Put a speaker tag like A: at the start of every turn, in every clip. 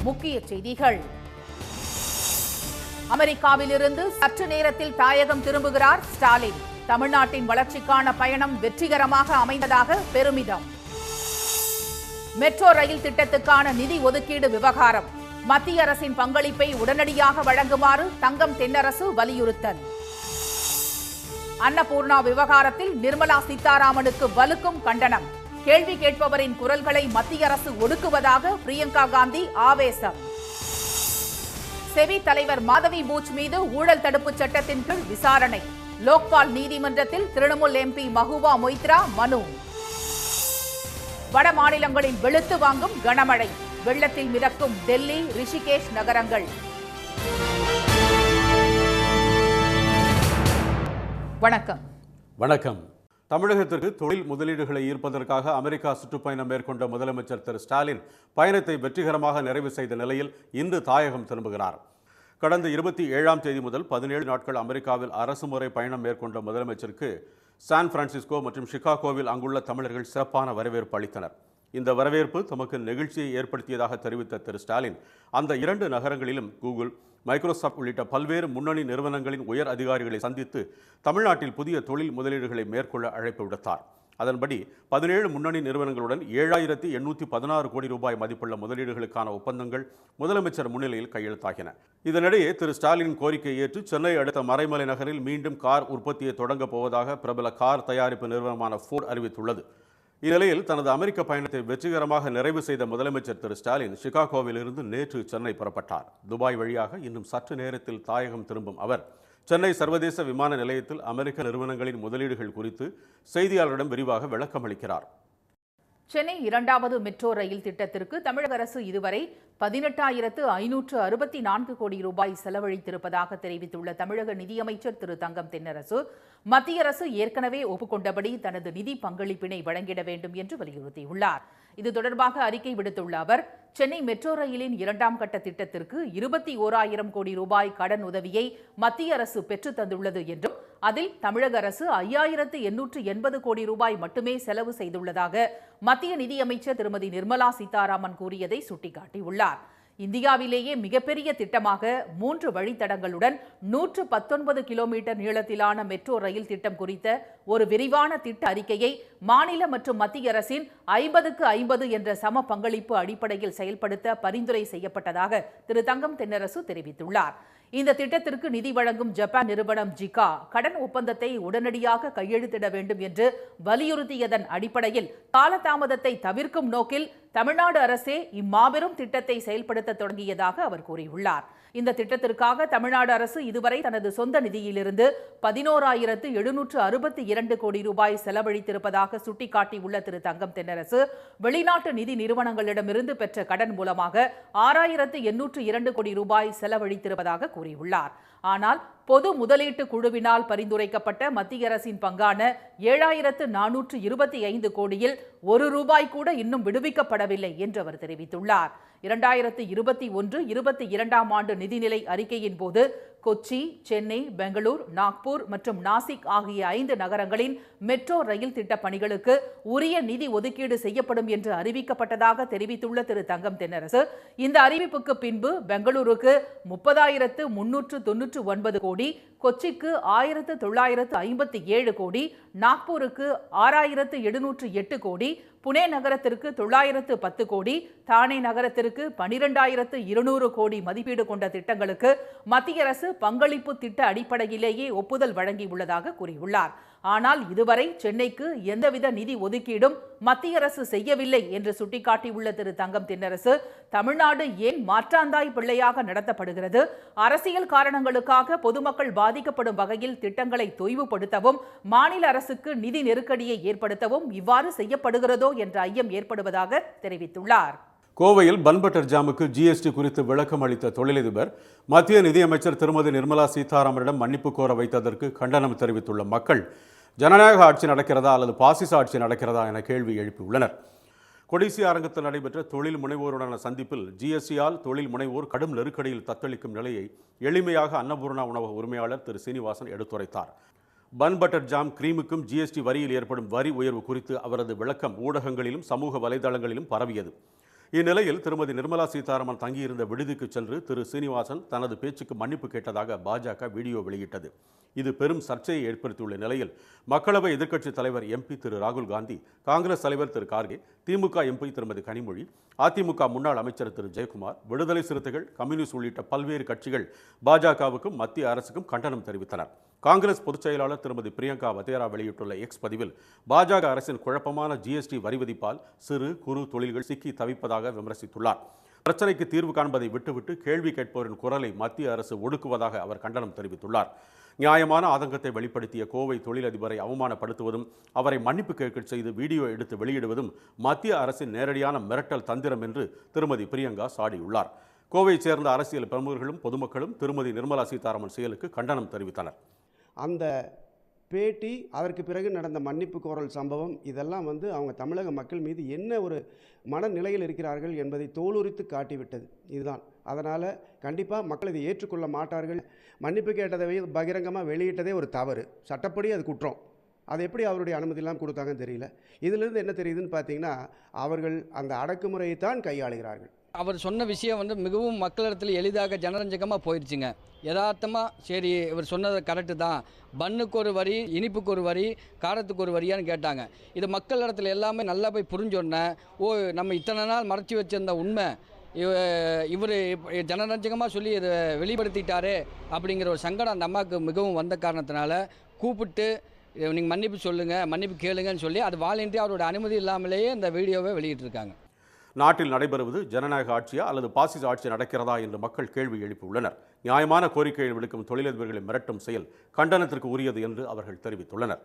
A: முக்கிய செய்திகள். அமெரிக்காவிலிருந்து சற்று நேரத்தில் தாயகம் திரும்புகிறார் ஸ்டாலின். தமிழ்நாட்டின் வளர்ச்சிக்கான பயணம் வெற்றிகரமாக அமைந்ததாக பெருமிதம். மெட்ரோ ரயில் திட்டத்துக்கான நிதி ஒதுக்கீடு விவகாரம். மத்திய அரசின் பங்களிப்பை உடனடியாக வழங்குமாறு தங்கம் தென்னரசு வலியுறுத்தல். அன்னபூர்ணா விவகாரத்தில் நிர்மலா சீதாராமனுக்கு வலுக்கும் கண்டனம். கேள்வி கேட்பவரின் குரல்களை மத்திய அரசு ஒடுக்குவதாக பிரியங்கா காந்தி ஆவேசம். செவி தலைவர் மாதவி பூச் மீது ஊழல் தடுப்பு சட்டத்தின் கீழ் விசாரணை. லோக்பால் நீதிமன்றத்தில் திரிணாமுல் எம்பி மஹுவா மொய்த்ரா மனு. வட மாநிலங்களில் வெளுத்து வாங்கும் கனமழை. வெள்ளத்தில் மிதக்கும் டெல்லி, ரிஷிகேஷ் நகரங்கள். வணக்கம்.
B: வணக்கம். தமிழகத்திற்கு தொழில் முதலீடுகளை ஈர்ப்பதற்காக அமெரிக்கா சுற்றுப்பயணம் மேற்கொண்ட முதலமைச்சர் திரு ஸ்டாலின் பயணத்தை வெற்றிகரமாக நிறைவு செய்த நிலையில் இன்று தாயகம் திரும்புகிறார். கடந்த 27ஆம் தேதி முதல் 17 நாட்கள் அமெரிக்காவில் அரசுமுறை பயணம் மேற்கொண்ட முதலமைச்சருக்கு சான் பிரான்சிஸ்கோ மற்றும் சிகாகோவில் அங்குள்ள தமிழர்கள் சிறப்பான வரவேற்பு அளித்தனர். இந்த வரவேற்பு தமக்கு நெகிழ்ச்சியை ஏற்படுத்தியதாக தெரிவித்த திரு ஸ்டாலின், அந்த 2 நகரங்களிலும் கூகுள், மைக்ரோசாப்ட் உள்ளிட்ட பல்வேறு முன்னணி நிறுவனங்களின் உயர் அதிகாரிகளை சந்தித்து தமிழ்நாட்டில் புதிய தொழில் முதலீடுகளை மேற்கொள்ள அழைப்பு விடுத்தார். அதன்படி 17 முன்னணி நிறுவனங்களுடன் 7,816 கோடி ரூபாய் மதிப்புள்ள முதலீடுகளுக்கான ஒப்பந்தங்கள் முதலமைச்சர் முன்னிலையில் கையெழுத்தாகின. இதனிடையே திரு ஸ்டாலின் கோரிக்கையை ஏற்று சென்னை அடுத்த மறைமலை நகரில் மீண்டும் கார் உற்பத்தியை தொடங்கப் போவதாக பிரபல கார் தயாரிப்பு நிறுவனமான ஃபோர்ட் அறிவித்துள்ளது. இந்நிலையில் தனது அமெரிக்க பயணத்தை வெற்றிகரமாக நிறைவு செய்த முதலமைச்சர் திரு ஸ்டாலின் சிகாகோவில் இருந்து நேற்று சென்னை புறப்பட்டார். துபாய் வழியாக இன்னும் சற்று நேரத்தில் தாயகம் திரும்பும் அவர் சென்னை சர்வதேச விமான நிலையத்தில் அமெரிக்க நிறுவனங்களின் முதலீடுகள் குறித்து செய்தியாளர்களிடம் விரிவாக விளக்கம் அளிக்கிறார்.
A: சென்னை 2வது மெட்ரோ ரயில் திட்டத்திற்கு தமிழக அரசு இதுவரை 18,564 கோடி ரூபாய் செலவழித்திருப்பதாக தெரிவித்துள்ள தமிழக நிதியமைச்சர் திரு தங்கம் தென்னரசு, மத்திய அரசு ஏற்கனவே ஒப்புக்கொண்டபடி தனது நிதி பங்களிப்பினை வழங்கிட வேண்டும் என்று வலியுறுத்தியுள்ளார். இது தொடர்பாக அறிக்கை விடுத்துள்ள அவர், சென்னை மெட்ரோ ரயிலின் 2ஆம் கட்ட திட்டத்திற்கு 21,000 கோடி ரூபாய் கடன் உதவியை மத்திய அரசு பெற்றுத் தந்துள்ளது என்றும், அதில் தமிழக அரசு 5,880 கோடி ரூபாய் மட்டுமே செலவு செய்துள்ளதாக மத்திய நிதியமைச்சர் திருமதி நிர்மலா சீதாராமன் கூறியதை சுட்டிக்காட்டியுள்ளார். இந்தியாவிலேயே மிகப்பெரிய திட்டமாக 3 வழித்தடங்களுடன் 119 கிலோமீட்டர் நீளத்திலான மெட்ரோ ரயில் திட்டம் குறித்த ஒரு விரிவான திட்ட அறிக்கையை மாநில மற்றும் மத்திய அரசின் 50க்கு 50 என்ற சம பங்களிப்பு அடிப்படையில் செயல்படுத்த பரிந்துரை செய்யப்பட்டதாக திரு தங்கம் தென்னரசு தெரிவித்துள்ளார். இந்த திட்டத்திற்கு நிதி வழங்கும் ஜப்பான் நிறுவனம் ஜிகா கடன் ஒப்பந்தத்தை உடனடியாக கையெழுத்திட வேண்டும் என்று வலியுறுத்தியதன் அடிப்படையில் காலதாமதத்தை தவிர்க்கும் நோக்கில் தமிழ்நாடு அரசே இம்மாபெரும் திட்டத்தை செயல்படுத்த தொடங்கியதாக அவர் கூறியுள்ளார். இந்த திட்டத்திற்காக தமிழ்நாடு அரசு இதுவரை தனது சொந்த நிதியிலிருந்து 11,762 கோடி ரூபாய் செலவழித்திருப்பதாக சுட்டிக்காட்டியுள்ள திரு தங்கம் தென்னரசு, வெளிநாட்டு நிதி நிறுவனங்களிடமிருந்து பெற்ற கடன் மூலமாக 6,802 கோடி ரூபாய் செலவழித்திருப்பதாக கூறியுள்ளார். ஆனால் பொது முதலீட்டு குழுவினால் பரிந்துரைக்கப்பட்ட மத்திய அரசின் பங்கான 7,425 கோடியில் 1 ரூபாய் கூட இன்னும் விடுவிக்கப்படவில்லை என்று அவர் தெரிவித்துள்ளார். 2021-22ஆம் ஆண்டு நிதிநிலை அறிக்கையின் போது கொச்சி, சென்னை, பெங்களூர், நாக்பூர் மற்றும் நாசிக் ஆகிய 5 நகரங்களின் மெட்ரோ ரயில் திட்ட பணிகளுக்கு உரிய நிதி ஒதுக்கீடு செய்யப்படும் என்று அறிவிக்கப்பட்டதாக தெரிவித்துள்ள திரு தங்கம் தென்னரசு, இந்த அறிவிப்புக்கு பின்பு பெங்களூருக்கு 30,399 கோடி, கொச்சிக்கு 1,957 கோடி, நாக்பூருக்கு 6,708 கோடி, புனே நகரத்திற்கு 910 கோடி, தானே நகரத்திற்கு 12,200 கோடி மதிப்பீடு கொண்ட திட்டங்களுக்கு மத்திய அரசு பங்களிப்பு திட்ட அடிப்படையிலேயே ஒப்புதல் வழங்கியுள்ளதாக கூறியுள்ளார். ஆனால் இதுவரை சென்னைக்கு எந்தவித நிதி ஒதுக்கீடும் மத்திய அரசு செய்யவில்லை என்று சுட்டிக்காட்டியுள்ள திரு தங்கம் தென்னரசு, தமிழ்நாடு ஏன் மாற்றாந்தாய் பிள்ளையாக நடத்தப்படுகிறது? அரசியல் காரணங்களுக்காக பொதுமக்கள் பாதிக்கப்படும் வகையில் திட்டங்களை தொய்வுபடுத்தவும் மாநில அரசுக்கு நிதி நெருக்கடியை ஏற்படுத்தவும் இவ்வாறு செய்யப்படுகிறதோ என்ற ஐயம் ஏற்படுவதாக தெரிவித்துள்ளார்.
B: கோவையில் பன்பட்டர் ஜாமுக்கு ஜிஎஸ்டி குறித்து விளக்கம் அளித்த தொழிலதிபர் மத்திய நிதியமைச்சர் திருமதி நிர்மலா சீதாராமனிடம் மன்னிப்பு கோர வைத்ததற்கு கண்டனம் தெரிவித்துள்ள மக்கள், ஜனநாயக ஆட்சி நடக்கிறதா அல்லது பாசிச ஆட்சி நடக்கிறதா என கேள்வி எழுப்பியுள்ளனர். கொடிசி அரங்கத்தில் நடைபெற்ற தொழில் முனைவோருடனான சந்திப்பில் ஜிஎஸ்டியால் தொழில் முனைவோர் கடும் நெருக்கடியில் தத்தளிக்கும் நிலையை எளிமையாக அன்னபூர்ணா உணவக உரிமையாளர் திரு சீனிவாசன் எடுத்துரைத்தார். பன் பட்டர் ஜாம் கிரீமுக்கும் ஜிஎஸ்டி வரியில் ஏற்படும் வரி உயர்வு குறித்து அவரது விளக்கம் ஊடகங்களிலும் சமூக வலைதளங்களிலும் பரவியது. இந்நிலையில் திருமதி நிர்மலா சீதாராமன் தங்கியிருந்த விடுதிக்கு சென்று திரு சீனிவாசன் தனது பேச்சுக்கு மன்னிப்பு கேட்டதாக பாஜக வீடியோ வெளியிட்டது. இது பெரும் சர்ச்சையை ஏற்படுத்தியுள்ள நிலையில் மக்களவை எதிர்க்கட்சித் தலைவர் எம்பி திரு ராகுல் காந்தி, காங்கிரஸ் தலைவர் திரு கார்கே, திமுக எம்பி திருமதி கனிமொழி, அதிமுக முன்னாள் அமைச்சர் திரு ஜெயக்குமார், விடுதலை சிறுத்தைகள், கம்யூனிஸ்ட் உள்ளிட்ட பல்வேறு கட்சிகள் பாஜகவுக்கும் மத்திய அரசுக்கும் கண்டனம் தெரிவித்தனர். காங்கிரஸ் பொதுச் செயலாளர் திருமதி பிரியங்கா வதேரா வெளியிட்டுள்ள எக்ஸ் பதிவில் பாஜக அரசின் குழப்பமான ஜிஎஸ்டி வரி விதிப்பால் சிறு குறு தொழில்கள் சிக்கி தவிப்பதாக விமர்சித்துள்ளார். பிரச்சனைக்கு தீர்வு காண்பதை விட்டுவிட்டு கேள்வி கேட்பவரின் குரலை மத்திய அரசு ஒடுக்குவதாக அவர் கண்டனம் தெரிவித்துள்ளார். நியாயமான ஆதங்கத்தை வெளிப்படுத்திய கோவை தொழிலதிபரை அவமானப்படுத்துவதும் அவரை மன்னிப்பு கேட்க செய்து வீடியோ எடுத்து வெளியிடுவதும் மத்திய அரசின் நேரடியான மிரட்டல் தந்திரம் என்று திருமதி பிரியங்கா சாடியுள்ளார். கோவையைச் சேர்ந்த அரசியல் பிரமுகர்களும் பொதுமக்களும் திருமதி நிர்மலா சீதாராமன் செயலுக்கு கண்டனம் தெரிவித்தனர்.
C: அந்த பேட்டி, அதற்கு பிறகு நடந்த மன்னிப்பு கோரல் சம்பவம், இதெல்லாம் அவங்க தமிழக மக்கள் மீது என்ன ஒரு மனநிலையில் இருக்கிறார்கள் என்பதை தோலுரித்து காட்டிவிட்டது. இதுதான். அதனால் கண்டிப்பாக மக்கள் இதை ஏற்றுக்கொள்ள மாட்டார்கள். மன்னிப்பு கேட்டதை பகிரங்கமாக வெளியிட்டதே ஒரு தவறு, சட்டப்படி அது குற்றம். அது எப்படி அவருடைய அனுமதியெல்லாம் கொடுத்தாங்கன்னு தெரியல. இதிலிருந்து என்ன தெரியுதுன்னு பார்த்தீங்கன்னா, அவர்கள் அந்த அடக்குமுறையை தான் கையாளுகிறார்கள்.
D: அவர் சொன்ன விஷயம் மிகவும் மக்களிடத்தில் எளிதாக ஜனரஞ்சகமாக போயிடுச்சுங்க. யதார்த்தமாக சரி இவர் சொன்னது கரெக்டு தான், பன்னுக்கு ஒரு வரி, இனிப்புக்கு ஒரு வரி, காரத்துக்கு ஒரு வரியான்னு கேட்டாங்க. இது மக்களிடத்தில் எல்லாமே நல்லா போய் புரிஞ்சோன்னே, ஓ நம்ம இத்தனை நாள் மறைச்சி வச்சிருந்த உண்மை இவர் ஜனரஞ்சகமாக சொல்லி இதை வெளிப்படுத்திட்டாரே அப்படிங்கிற ஒரு சங்கடம் அந்த அம்மாவுக்கு மிகவும் வந்த காரணத்தினால கூப்பிட்டு நீங்கள் மன்னிப்பு சொல்லுங்கள், மன்னிப்பு கேளுங்கன்னு சொல்லி அது வாலண்டியாக அவரோட அனுமதி இல்லாமலேயே இந்த வீடியோவை வெளியிட்டிருக்காங்க.
B: நாட்டில் நடைபெறுவது ஜனநாயக ஆட்சியா அல்லது பாசிச ஆட்சி நடக்கிறதா என்று மக்கள் கேள்வி எழுப்பியுள்ளனர். நியாயமான கோரிக்கையை விடுக்கும் தொழிலதிபர்களை மிரட்டும் செயல் கண்டனத்திற்கு உரியது என்று அவர்கள் தெரிவித்துள்ளனர்.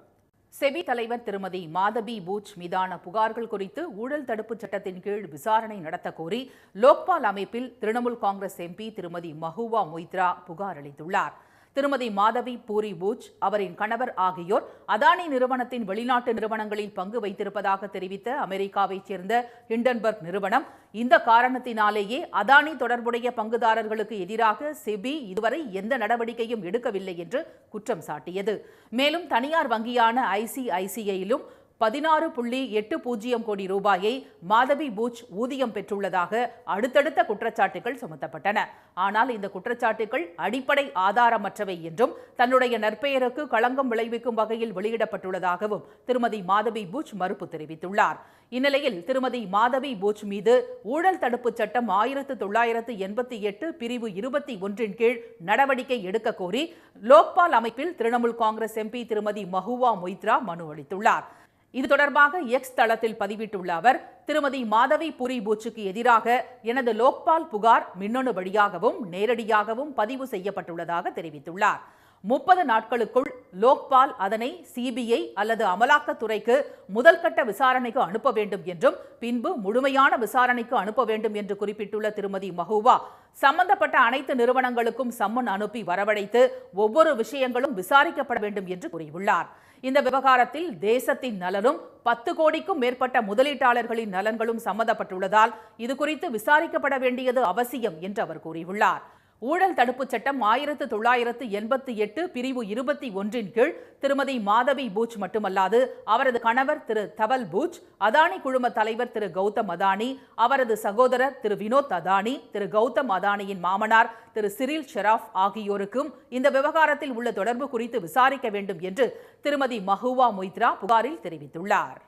A: செபி தலைவர் திருமதி மாதவி பூச் மீதான புகார்கள் குறித்து ஊழல் தடுப்புச் சட்டத்தின் கீழ் விசாரணை நடத்த கோரி லோக்பால் அமைப்பில் திரிணாமுல் காங்கிரஸ் எம்பி திருமதி மஹூவா மொய்த்ரா புகார் அளித்துள்ளார். திருமதி மாதவி பூரி பூச், அவரின் கணவர் ஆகியோர் அதானி நிறுவனத்தின் வெளிநாட்டு நிறுவனங்களில் பங்கு வைத்திருப்பதாக தெரிவித்த அமெரிக்காவைச் சேர்ந்த ஹிண்டன்பர்க் நிறுவனம், இந்த காரணத்தினாலேயே அதானி தொடர்புடைய பங்குதாரர்களுக்கு எதிராக செபி இதுவரை எந்த நடவடிக்கையும் எடுக்கவில்லை என்று குற்றம் சாட்டியது. மேலும் தனியார் வங்கியான ஐசிஐசிஐயிலும் 16.80 கோடி ரூபாயை மாதவி பூச் ஊதியம் பெற்றுள்ளதாக அடுத்தடுத்த குற்றச்சாட்டுகள் சுமத்தப்பட்டன. ஆனால் இந்த குற்றச்சாட்டுகள் அடிப்படை ஆதாரமற்றவை என்றும் தன்னுடைய நற்பெயருக்கு களங்கம் விளைவிக்கும் வகையில் வெளியிடப்பட்டுள்ளதாகவும் திருமதி மாதவி பூச் மறுப்பு தெரிவித்துள்ளார். இந்நிலையில் திருமதி மாதவி பூச் மீது ஊழல் தடுப்புச் சட்டம் 1988 பிரிவு 21 கீழ் நடவடிக்கை எடுக்க கோரி லோக்பால் அமைப்பில் திரிணாமுல் காங்கிரஸ் எம்பி திருமதி மஹூவா மொய்த்ரா மனு அளித்துள்ளார். இது தொடர்பாக எக்ஸ் தளத்தில் பதிவிட்டுள்ள அவர், திருமதி மாதவி பூரி பூச்சுக்கு எதிராக எனது லோக்பால் புகார் மின்னணு வழியாகவும் நேரடியாகவும் பதிவு செய்யப்பட்டுள்ளதாக தெரிவித்துள்ளார். 30 நாட்களுக்குள் லோக்பால் அதனை சிபிஐ அல்லது அமலாக்கத்துறைக்கு முதல்கட்ட விசாரணைக்கு அனுப்ப வேண்டும் என்றும் பின்பு முழுமையான விசாரணைக்கு அனுப்ப வேண்டும் என்று குறிப்பிட்டுள்ள திருமதி மஹூவா, சம்பந்தப்பட்ட அனைத்து நிறுவனங்களுக்கும் சம்மன் அனுப்பி வரவழைத்து ஒவ்வொரு விஷயங்களும் விசாரிக்கப்பட வேண்டும் என்று கூறியுள்ளார். இந்த விவகாரத்தில் தேசத்தின் நலனும் 10 கோடிக்கும் மேற்பட்ட முதலீட்டாளர்களின் நலன்களும் சம்பந்தப்பட்டுள்ளதால் இதுகுறித்து விசாரிக்கப்பட வேண்டியது அவசியம் என்று அவர் கூறியுள்ளார். ஊழல் தடுப்புச் சட்டம் 1988 பிரிவு 21 கீழ் திருமதி மாதவி பூச் மட்டுமல்லாது அவரது கணவர் திரு தவல் பூச், அதானி குழும தலைவர் திரு கௌதம் அதானி, அவரது சகோதரர் திரு வினோத் அதானி, திரு கௌதம் அதானியின் மாமனார் திரு சிரில் ஷெராப் ஆகியோருக்கும் இந்த விவகாரத்தில் உள்ள தொடர்பு குறித்து விசாரிக்க வேண்டும் என்று திருமதி மஹூவா மொய்த்ரா புகாரில் தெரிவித்துள்ளார்.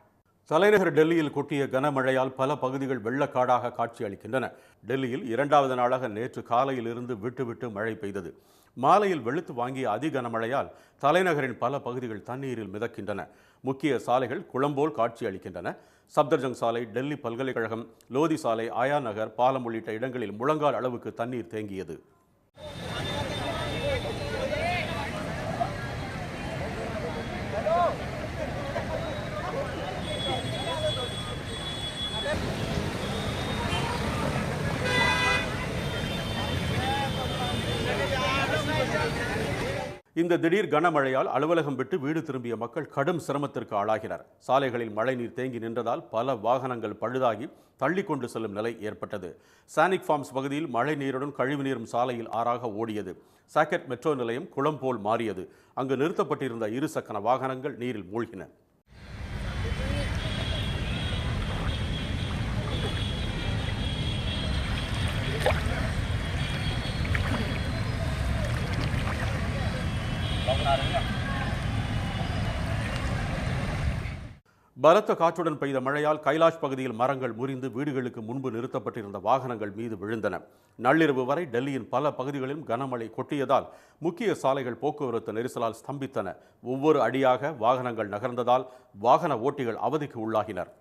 B: தலைநகர் டெல்லியில் கொட்டிய கனமழையால் பல பகுதிகள் வெள்ளக்காடாக காட்சியளிக்கின்றன. டெல்லியில் 2வது நாளாக நேற்று காலையில் இருந்து விட்டு விட்டு மழை பெய்தது. மாலையில் வெளுத்து வாங்கிய அதி கனமழையால் தலைநகரின் பல பகுதிகள் தண்ணீரில் மிதக்கின்றன. முக்கிய சாலைகள் குளம்போல் காட்சியளிக்கின்றன. சப்தர்ஜங் சாலை, டெல்லி பல்கலைக்கழகம், லோதி சாலை, ஆயா நகர், பாலம் உள்ளிட்ட இடங்களில் முழங்கால் அளவுக்கு தண்ணீர் தேங்கியது. இந்த திடீர் கனமழையால் அலுவலகம் விட்டு வீடு திரும்பிய மக்கள் கடும் சிரமத்திற்கு ஆளாகினர். சாலைகளில் மழைநீர் தேங்கி நின்றதால் பல வாகனங்கள் பழுதாகி தள்ளி கொண்டு செல்லும் நிலை ஏற்பட்டது. சானிக் ஃபார்ம்ஸ் பகுதியில் மழை நீருடன் கழிவுநீரும் சாலையில் ஆறாக ஓடியது. சாக்கெட் மெட்ரோ நிலையம் குளம் போல் மாறியது. அங்கு நிறுத்தப்பட்டிருந்த 2 சக்கர வாகனங்கள் நீரில் மூழ்கின. பலத்த காற்றுடன் பெய்த மழையால் கைலாஷ் பகுதியில் மரங்கள் முறிந்து வீடுகளுக்கு முன்பு நிறுத்தப்பட்டிருந்த வாகனங்கள் மீது விழுந்தன. நள்ளிரவு வரை டெல்லியின் பல பகுதிகளிலும் கனமழை கொட்டியதால் முக்கிய சாலைகள் போக்குவரத்து நெரிசலால் ஸ்தம்பித்தன. ஒவ்வொரு அடியாக வாகனங்கள் நகர்ந்ததால் வாகன ஓட்டிகள் அவதிக்கு உள்ளாகினர்.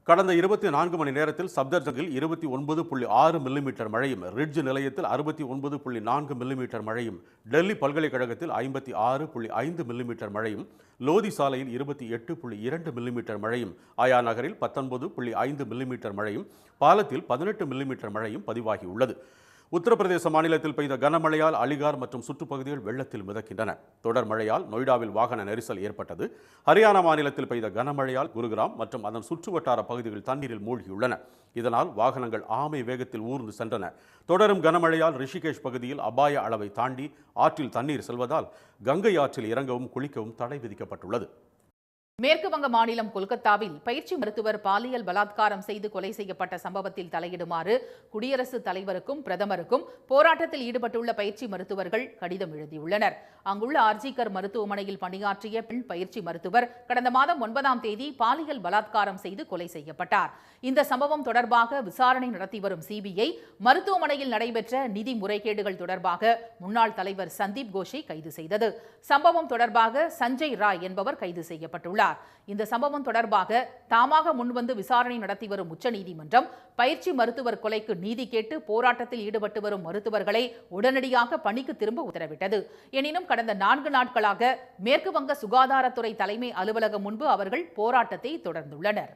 B: கடந்த 24 மணி நேரத்தில் சப்தர்ஜங்கில் 29.6 மில்லிமீட்டர் மழையும், ரிட்ஜ் நிலையத்தில் 69.4 மில்லிமீட்டர் மழையும், டெல்லி பல்கலைக்கழகத்தில் 56.5 மில்லிமீட்டர் மழையும், லோதி சாலையில் 28.2 மில்லிமீட்டர் மழையும், ஆயா நகரில் 19.5 மில்லிமீட்டர் மழையும், பாலத்தில் 18 மில்லிமீட்டர் மழையும் பதிவாகியுள்ளது. உத்தரப்பிரதேச மாநிலத்தில் பெய்த கனமழையால் அலிகார் மற்றும் சுற்றுப்பகுதிகள் வெள்ளத்தில் மிதக்கின்றன. தொடர் மழையால் நொய்டாவில் வாகன நெரிசல் ஏற்பட்டது. ஹரியானா மாநிலத்தில் பெய்த கனமழையால் குருகிராம் மற்றும் அதன் சுற்றுவட்டார பகுதிகள் தண்ணீரில் மூழ்கியுள்ளன. இதனால் வாகனங்கள் ஆமை வேகத்தில் ஊர்ந்து சென்றன. தொடரும் கனமழையால் ரிஷிகேஷ் பகுதியில் அபாய அளவை தாண்டி ஆற்றில் தண்ணீர் செல்வதால் கங்கை ஆற்றில் இறங்கவும் குளிக்கவும் தடை விதிக்கப்பட்டுள்ளது.
A: மேற்கு வங்க மாநிலம் கொல்கத்தாவில் பயிற்சி மருத்துவர் பாலியல் பலாத்காரம் செய்து கொலை செய்யப்பட்ட சம்பவத்தில் தலையிடுமாறு குடியரசுத் தலைவருக்கும் பிரதமருக்கும் போராட்டத்தில் ஈடுபட்டுள்ள பயிற்சி மருத்துவர்கள் கடிதம் எழுதியுள்ளனர். அங்குள்ள ஆர்ஜிகர் மருத்துவமனையில் பணியாற்றிய பெண் பயிற்சி மருத்துவர் கடந்த மாதம் 9ஆம் தேதி பாலியல் பலாத்காரம் செய்து கொலை செய்யப்பட்டார். இந்த சம்பவம் தொடர்பாக விசாரணை நடத்தி வரும் சிபிஐ மருத்துவமனையில் நடைபெற்ற நிதி முறைகேடுகள் தொடர்பாக முன்னாள் தலைவர் சந்தீப் கோஷை கைது செய்தது. சம்பவம் தொடர்பாக சஞ்சய் ராய் என்பவர் கைது செய்யப்பட்டுள்ளார். இந்த சம்பவம் தொடர்பாக தாமாக முன்வந்து விசாரணை நடத்தி வரும் உச்சநீதிமன்றம் பயிற்சி மருத்துவர் கொலைக்கு நீதி கேட்டு போராட்டத்தில் ஈடுபட்டு வரும் மருத்துவர்களை உடனடியாக பணிக்கு திரும்ப உத்தரவிட்டது. எனினும் கடந்த 4 நாட்களாக மேற்கு வங்க சுகாதாரத்துறை தலைமை அலுவலகம் முன்பு அவர்கள் போராட்டத்தை தொடர்ந்துள்ளனர்.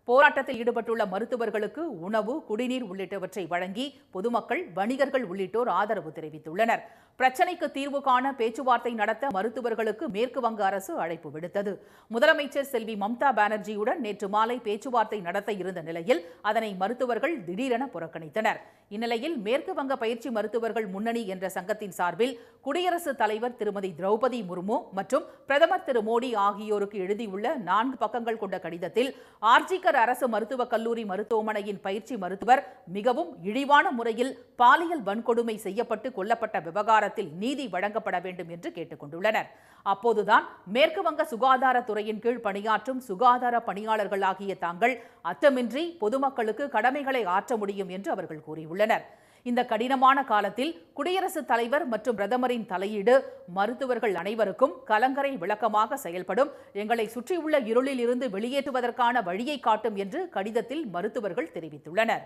A: போராட்டத்தில் ஈடுபட்டுள்ள மருத்துவர்களுக்கு உணவு, குடிநீர் உள்ளிட்டவற்றை வழங்கி பொதுமக்கள், வணிகர்கள் உள்ளிட்டோர் ஆதரவு தெரிவித்துள்ளனர். பிரச்சினைக்கு தீர்வு காண பேச்சுவார்த்தை நடத்த மருத்துவர்களுக்கு மேற்கு வங்க அரசு அழைப்பு விடுத்தது. முதலமைச்சர் செல்வி மம்தா பானர்ஜியுடன் நேற்று மாலை பேச்சுவார்த்தை நடத்த இருந்த நிலையில் அதனை மருத்துவர்கள் திடீரென புறக்கணித்தனர். இந்நிலையில் மேற்கு வங்க பயிற்சி மருத்துவர்கள் முன்னணி என்ற சங்கத்தின் சார்பில் குடியரசுத் தலைவர் திருமதி திரௌபதி முர்மு மற்றும் பிரதமர் திரு மோடி ஆகியோருக்கு எழுதியுள்ள 4 பக்கங்கள் கொண்ட கடிதத்தில் ஆர்ஜிகர் அரசு மருத்துவக் கல்லூரி மருத்துவமனையின் பயிற்சி மருத்துவர் மிகவும் இழிவான முறையில் பாலியல் வன்கொடுமை செய்யப்பட்டு கொல்லப்பட்ட விவகாரத்தில் நீதி வழங்கப்பட வேண்டும் என்று கேட்டுக் கொண்டுள்ளனர். அப்போதுதான் மேற்கு வங்க சுகாதாரத்துறையின் கீழ் பணியாற்றும் சுகாதார பணியாளர்களாகிய தாங்கள் அச்சமின்றி பொதுமக்களுக்கு கடமைகளை ஆற்ற முடியும் என்று அவர்கள் கூறியுள்ளனர். இந்த கடினமான காலத்தில் குடியரசுத் தலைவர் மற்றும் பிரதமரின் தலையீடு மருத்துவர்கள் அனைவருக்கும் கலங்கரை விளக்கமாக செயல்படும், எங்களை சுற்றியுள்ள இருளில் இருந்து வெளியேற்றுவதற்கான வழியை காட்டும் என்று கடிதத்தில் மருத்துவர்கள் தெரிவித்துள்ளனர்.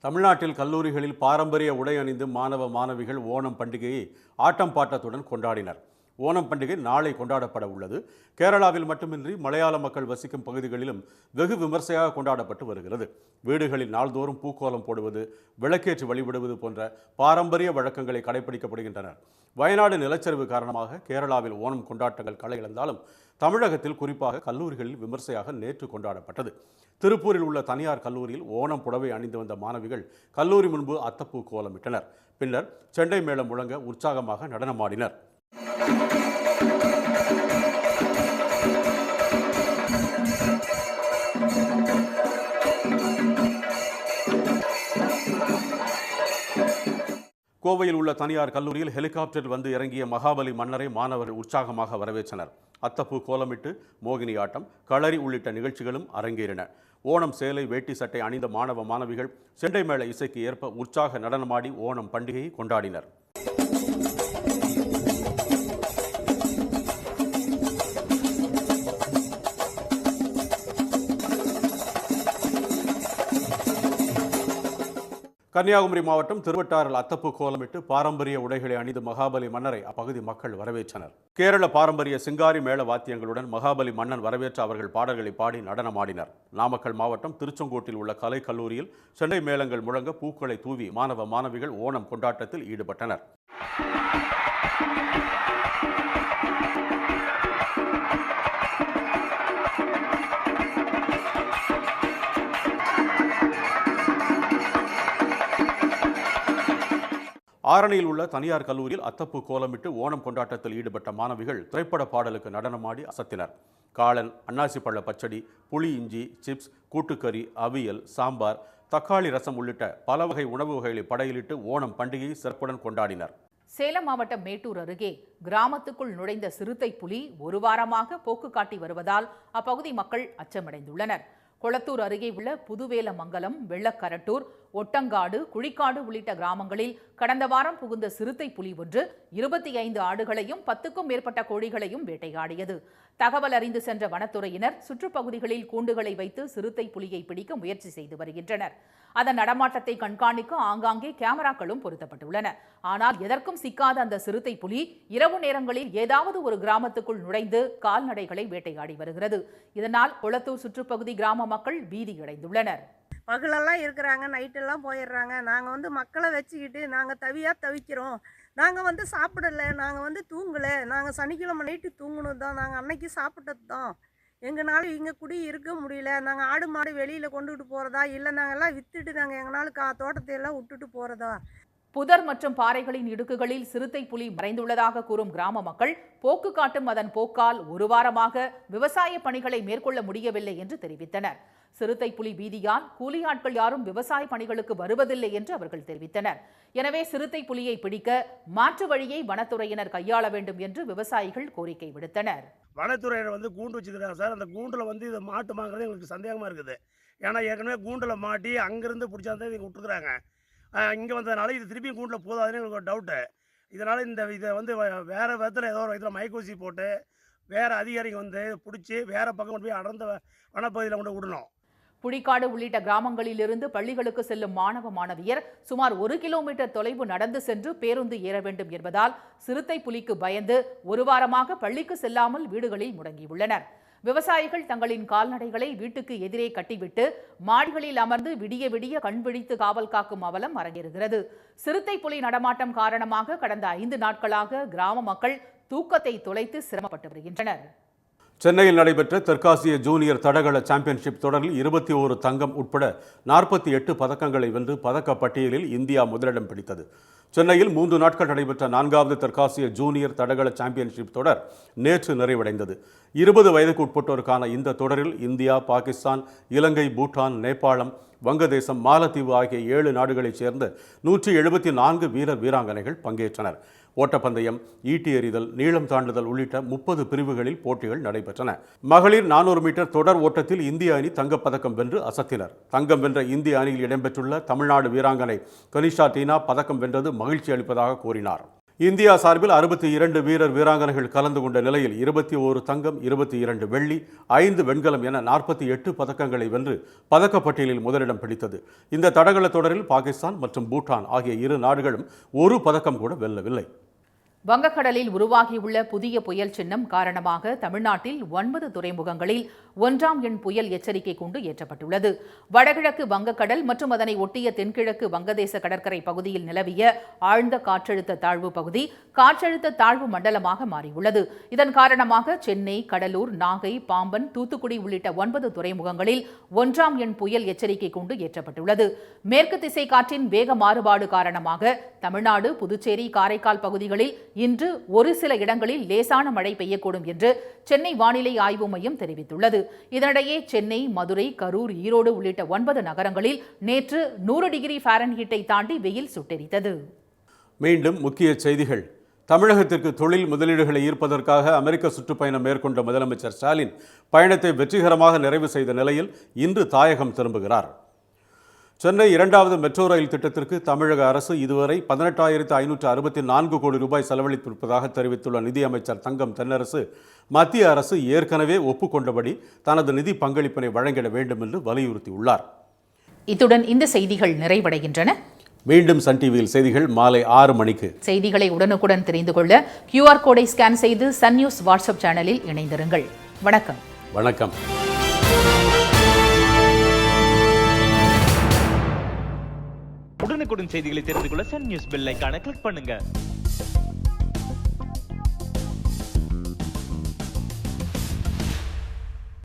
B: தமிழ்நாட்டில் கல்லூரிகளில் பாரம்பரிய உடை அணிந்து மாணவ மாணவிகள் ஓணம் பண்டிகையை ஆட்டம் பாட்டத்துடன் கொண்டாடினர். ஓணம் பண்டிகை நாளை கொண்டாடப்பட உள்ளது. கேரளாவில் மட்டுமின்றி மலையாள மக்கள் வசிக்கும் பகுதிகளிலும் வெகு விமர்சையாக கொண்டாடப்பட்டு வருகிறது. வீடுகளில் நாள்தோறும் பூக்கோலம் போடுவது, விளக்கேற்றி வழிபடுவது போன்ற பாரம்பரிய வழக்கங்களை கடைபிடிக்கப்படுகின்றன. வயநாடு நிலச்சரிவு காரணமாக கேரளாவில் ஓணம் கொண்டாட்டங்கள் களை இழந்தாலும் தமிழகத்தில் குறிப்பாக கல்லூரிகளில் விமர்சையாக நேற்று கொண்டாடப்பட்டது. திருப்பூரில் உள்ள தனியார் கல்லூரியில் ஓணம் புடவை அணிந்து வந்த மாணவிகள் கல்லூரி முன்பு அத்தப்பூ கோலமிட்டனர். பின்னர் செண்டை மேளம் முழங்க உற்சாகமாக நடனமாடினர். கோவையில் உள்ள தனியார் கல்லூரியில் ஹெலிகாப்டரில் வந்து இறங்கிய மகாபலி மன்னரை மாணவர்கள் உற்சாகமாக வரவேற்றனர். அத்தப்பூ கோலமிட்டு மோகினி ஆட்டம், களரி உள்ளிட்ட நிகழ்ச்சிகளும் அரங்கேறின. ஓணம் சேலை, வேட்டி சட்டை அணிந்த மாணவ மாணவிகள் செண்டை மேள இசைக்கு ஏற்ப உற்சாக நடனமாடி ஓணம் பண்டிகையை கொண்டாடினர். கன்னியாகுமரி மாவட்டம் திருவட்டாறில் அத்தப்பூ கோலமிட்டு பாரம்பரிய உடைகளை அணிந்து மகாபலி மன்னரை அப்பகுதி மக்கள் வரவேற்றனர். கேரள பாரம்பரிய சிங்காரி மேள வாத்தியங்களுடன் மகாபலி மன்னன் வரவேற்ற அவர்கள் பாடல்களை பாடி நடனமாடினர். நாமக்கல் மாவட்டம் திருச்செங்கோட்டில் உள்ள கலை கல்லூரியில் செண்டை மேளங்கள் முழங்க பூக்களை தூவி மாணவ மாணவிகள் ஓணம் கொண்டாட்டத்தில் ஈடுபட்டனர். ஆரணியில் உள்ள தனியார் கல்லூரியில் அத்தப்பூ கோலமிட்டு ஓணம் கொண்டாட்டத்தில் ஈடுபட்ட மாணவிகள் திரைப்பட பாடலுக்கு நடனமாடி அசத்தினர். காளான், அன்னாசி பழ பச்சடி, புளி இஞ்சி சிப்ஸ், கூட்டுக்கறி, அவியல், சாம்பார், தக்காளி ரசம் உள்ளிட்ட பல வகை உணவு வகைகளை படையிலிட்டு ஓணம் பண்டிகையை சிறப்புடன் கொண்டாடினர்.
A: சேலம் மாவட்டம் மேட்டூர் அருகே கிராமத்துக்குள் நுழைந்த சிறுத்தை புலி ஒரு வாரமாக போக்கு காட்டி வருவதால் அப்பகுதி மக்கள் அச்சமடைந்துள்ளனர். கொளத்தூர் அருகே உள்ள புதுவேலமங்கலம், வெள்ளக்கரட்டூர், ஒட்டங்காடு, குழிக்காடு உள்ளிட்ட கிராமங்களில் கடந்த வாரம் புகுந்த சிறுத்தை புலி ஒன்று 25 ஆடுகளையும் 10க்கும் மேற்பட்ட கோழிகளையும் வேட்டையாடியது. தகவல் அறிந்து சென்ற வனத்துறையினர் சுற்றுப்பகுதிகளில் கூண்டுகளை வைத்து சிறுத்தை புலியை பிடிக்க முயற்சி செய்து வருகின்றனர். அதன் நடமாட்டத்தை கண்காணிக்க ஆங்காங்கே கேமராக்களும் பொருத்தப்பட்டுள்ளன. ஆனால் எதற்கும் சிக்காத அந்த சிறுத்தை புலி இரவு நேரங்களில் ஏதாவது ஒரு கிராமத்துக்குள் நுழைந்து கால்நடைகளை வேட்டையாடி வருகிறது. இதனால் கொளத்தூர் சுற்றுப்பகுதி கிராம மக்கள் பீதியடைந்துள்ளனர்.
E: பகலெல்லாம் இருக்கிறாங்க, நைட்டெல்லாம் போயிடுறாங்க. நாங்கள் மக்களை வச்சுக்கிட்டு நாங்கள் தவிக்கிறோம். நாங்கள் சாப்பிடலை, நாங்கள் தூங்கலை. நாங்கள் சனிக்கிழமை நைட்டு தூங்கணும் தான். நாங்கள் அன்னைக்கு சாப்பிட்டது தான். எங்களால் இங்கே குடி இருக்க முடியல. நாங்கள் ஆடு மாடு வெளியில் கொண்டுகிட்டு போகிறதா, இல்லை நாங்கள்லாம் விற்றுட்டு நாங்கள் எங்களால் தோட்டத்தையெல்லாம் விட்டுட்டு போகிறதா.
A: புதர் மற்றும் பாறைகளின் இடுக்குகளில் சிறுத்தை புலி மறைந்துள்ளதாக கூறும் கிராம மக்கள் போக்கு காட்டும் அதன் போக்கால் ஒரு வாரமாக விவசாய பணிகளை மேற்கொள்ள முடியவில்லை என்று தெரிவித்தனர். சிறுத்தை புலி பீதியால் கூலி ஆட்கள் யாரும் விவசாய பணிகளுக்கு வருவதில்லை என்று அவர்கள் தெரிவித்தனர். எனவே சிறுத்தை புலியை பிடிக்க மாற்று வழியை வனத்துறையினர் கையாள வேண்டும் என்று விவசாயிகள் கோரிக்கை விடுத்தனர்.
F: வனத்துறையினர் கூண்டு வச்சுக்கிறாங்க சார். அந்த கூண்டில் இதை மாட்டுமாங்கிறது எங்களுக்கு சந்தேகமாக இருக்குது. ஏன்னா ஏற்கனவே கூண்டில் மாட்டி அங்கேருந்து பிடிச்சாதான் இதை விட்டுருக்குறாங்க. இங்கே வந்ததுனால இது திருப்பியும் கூண்டில் போதாதுன்னு எங்களுக்கு ஒரு டவுட்டு. இதனால் இதை வேறு விதத்தில் ஏதோ ஒரு இதில் மைக்கூசி போட்டு வேறு அதிகாரிங்க பிடிச்சி வேறு பக்கம் கொண்டு போய் அடர்ந்த வனப்பகுதியில் கொண்டு விடணும்.
A: புலிக்காடு உள்ளிட்ட கிராமங்களிலிருந்து பள்ளிகளுக்கு செல்லும் மாணவ மாணவியர் சுமார் 1 கிலோமீட்டர் தொலைவு நடந்து சென்று பேருந்து ஏற வேண்டும் என்பதால் சிறுத்தை புலிக்கு பயந்து ஒரு வாரமாக பள்ளிக்கு செல்லாமல் வீடுகளில் முடங்கியுள்ளனர். விவசாயிகள் தங்களின் கால்நடைகளை வீட்டுக்கு எதிரே கட்டிவிட்டு மாடிகளில் அமர்ந்து விடிய விடிய கண்பிடித்து காவல் காக்கும் அவலம் அரங்கேறுகிறது. சிறுத்தை புலி நடமாட்டம் காரணமாக கடந்த 5 நாட்களாக கிராம மக்கள் தூக்கத்தை தொலைத்து சிரமப்பட்டு வருகின்றனர்.
B: சென்னையில் நடைபெற்ற தெற்காசிய ஜூனியர் தடகள சாம்பியன்ஷிப் தொடரில் 21 தங்கம் உட்பட 48 பதக்கங்களை வென்று பதக்கப்பட்டியலில் இந்தியா முதலிடம் பிடித்தது. சென்னையில் 3 நாட்கள் நடைபெற்ற 4வது தெற்காசிய ஜூனியர் தடகள சாம்பியன்ஷிப் தொடர் நேற்று நிறைவடைந்தது. 20 வயதுக்கு உட்பட்டோருக்கான இந்த தொடரில் இந்தியா, பாகிஸ்தான், இலங்கை, பூட்டான், நேபாளம், வங்கதேசம், மாலத்தீவு ஆகிய 7 நாடுகளைச் சேர்ந்த 174 வீரர் வீராங்கனைகள் பங்கேற்றனர். ஓட்டப்பந்தயம், ஈட்டி எறிதல், நீளம் தாண்டுதல் உள்ளிட்ட 30 பிரிவுகளில் போட்டிகள் நடைபெற்றன. மகளிர் 400 மீட்டர் தொடர் ஓட்டத்தில் இந்திய அணி தங்கப்பதக்கம் வென்று அசத்தினர். தங்கம் வென்ற இந்திய அணியில் இடம்பெற்றுள்ள தமிழ்நாடு வீராங்கனை கனிஷா டீனா பதக்கம் வென்றது மகிழ்ச்சி அளிப்பதாக கூறினார். இந்தியா சார்பில் 62 வீரர் வீராங்கனைகள் கலந்து கொண்ட நிலையில் 21 தங்கம், 22 வெள்ளி, 5 வெண்கலம் என 48 பதக்கங்களை வென்று பதக்கப்பட்டியலில் முதலிடம் பிடித்தது. இந்த தடகள தொடரில் பாகிஸ்தான் மற்றும் பூட்டான் ஆகிய 2 நாடுகளும் ஒரு பதக்கம் கூட வெல்லவில்லை.
A: வங்கக்கடலில் உருவாகியுள்ள புதிய புயல் சின்னம் காரணமாக தமிழ்நாட்டில் 9 துறைமுகங்களில் 1ஆம் எண் புயல் எச்சரிக்கை கூண்டு ஏற்றப்பட்டுள்ளது. வடகிழக்கு வங்கக்கடல் மற்றும் அதனை ஒட்டிய தென்கிழக்கு வங்கதேச கடற்கரை பகுதியில் நிலவிய ஆழ்ந்த காற்றழுத்த தாழ்வு பகுதி காற்றழுத்த தாழ்வு மண்டலமாக மாறியுள்ளது. இதன் காரணமாக சென்னை, கடலூர், நாகை, பாம்பன், தூத்துக்குடி உள்ளிட்ட 9 துறைமுகங்களில் 1ஆம் எண் புயல் எச்சரிக்கை கூண்டு ஏற்றப்பட்டுள்ளது. மேற்கு திசை காற்றின் வேக மாறுபாடு காரணமாக தமிழ்நாடு, புதுச்சேரி, காரைக்கால் பகுதிகளில் இன்று ஒரு சில இடங்களில் லேசான மழை பெய்யக்கூடும் என்று சென்னை வானிலை ஆய்வு மையம் தெரிவித்துள்ளது. இதனிடையே சென்னை, மதுரை, கரூர், ஈரோடு உள்ளிட்ட 9 நகரங்களில் நேற்று 100 டிகிரி ஃபாரன்ஹீட்டை தாண்டி வெயில் சுட்டெரித்தது.
B: மீண்டும் முக்கிய செய்திகள். தமிழகத்திற்கு தொழில் முதலீடுகளை ஈர்ப்பதற்காக அமெரிக்க சுற்றுப்பயணம் மேற்கொண்ட முதலமைச்சர் ஸ்டாலின் பயணத்தை வெற்றிகரமாக நிறைவு செய்த நிலையில் இன்று தாயகம் திரும்புகிறார். சென்னை 2வது மெட்ரோ ரயில் திட்டத்திற்கு தமிழக அரசு இதுவரை 18,564 கோடி ரூபாய் செலவழித்திருப்பதாக தெரிவித்துள்ள நிதியமைச்சர் தங்கம் தென்னரசு, மத்திய அரசு ஏற்கனவே ஒப்புக்கொண்டபடி தனது நிதி பங்களிப்பினை வழங்கிட வேண்டும் என்று வலியுறுத்தியுள்ளார்.
A: இத்துடன் இந்த செய்திகள் நிறைவடைகின்றன.
B: மீண்டும் சன் டிவியில் செய்திகள் மாலை 6 மணிக்கு.
A: செய்திகளை உடனுக்குடன் தெரிந்து கொள்ள QR கோடை ஸ்கேன் செய்து சன் நியூஸ் வாட்ஸ்அப் சேனலில் இணைந்திருங்கள். வணக்கம்.
B: வணக்கம்.
G: உடனுக்குடன் செய்திகளை தெரிந்து கொள்ள சன் நியூஸ் பெல் ஐகானை கிளிக் பண்ணுங்க.